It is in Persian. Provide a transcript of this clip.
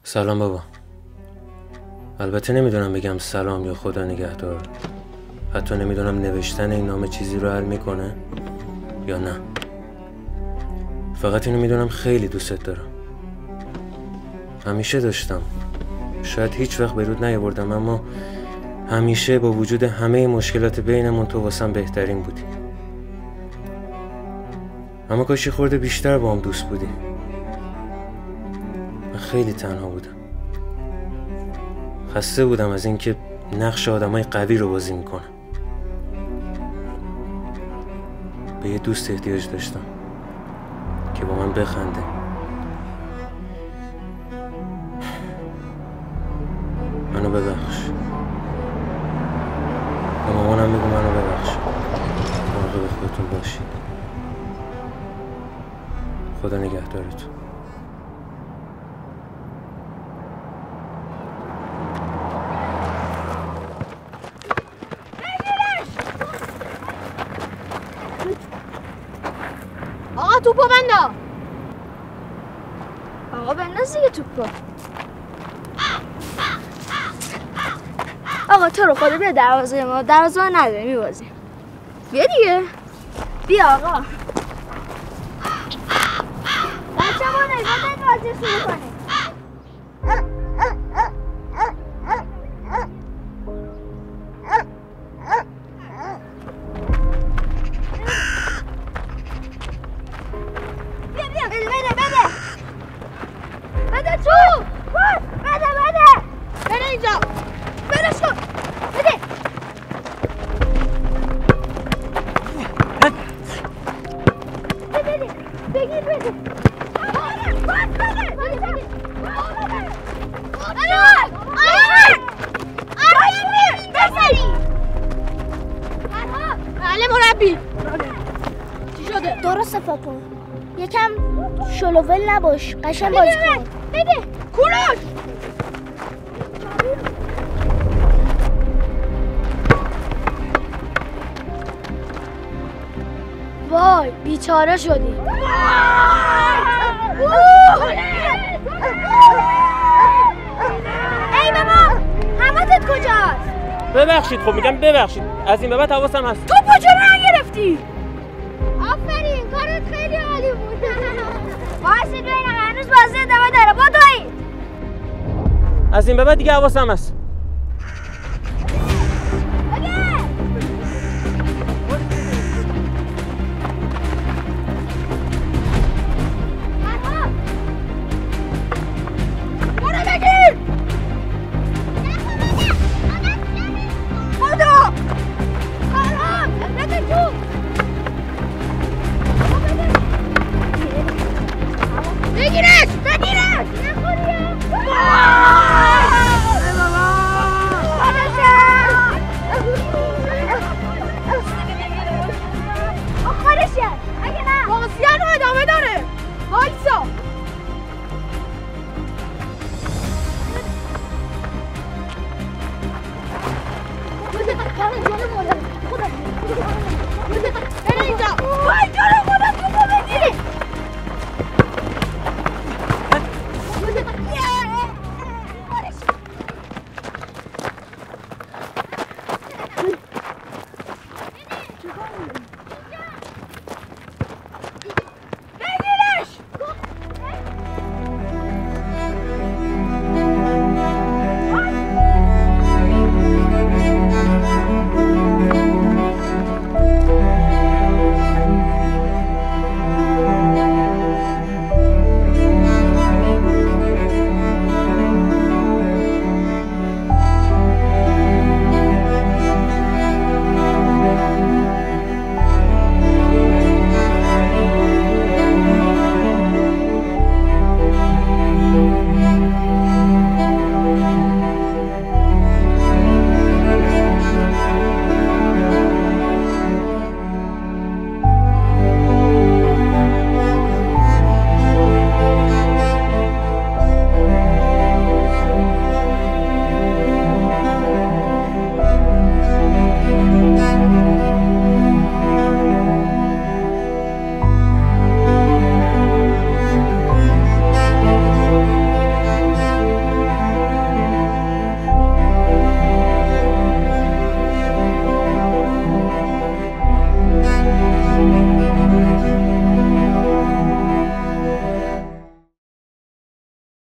سلام بابا. البته نمیدونم بگم سلام یا خدا نگهدار. حتی نمیدونم نوشتن این نامه چیزی رو حل میکنه یا نه. فقط اینو میدونم خیلی دوستت دارم. همیشه داشتم. شاید هیچ وقت به رود نیاوردم، اما همیشه با وجود همه مشکلات بینمون تو واسم بهترین بودی. اما کاش خورده بیشتر با هم دوست بودی. من خیلی تنها بودم. خسته بودم از اینکه نقش آدمای قوی رو بازی میکنم. به یه دوست احتیاج داشتم که با من بخنده. منو ببخش. با مامانم بگو منو ببخش. مراقب خودتون باشید. خدا نگهدارتون. آقا توپو بندا. آقا بنداز دیگه توپو. آقا تو رو خدا بیا دروازه ما نداره میبازیم. بیا دیگه. بیا آقا. بچه ما نگاه بازی شروع کنیم. درست فاپون یکم شلوول نباش، قشنگ بازی کن. بده کوروش. وای بیچاره شدی. ای بابا حماتت کجاست؟ ببخشید. خب میگم ببخشید. از این به بعد حواسم هست. تو کجا نگرفتی؟ آفرین کارت خیلی عالی بود. واسه ببینم هنوز بازی ادامه داره. بدوید. از این به بعد دیگه حواسم هست. اینجا وای جلو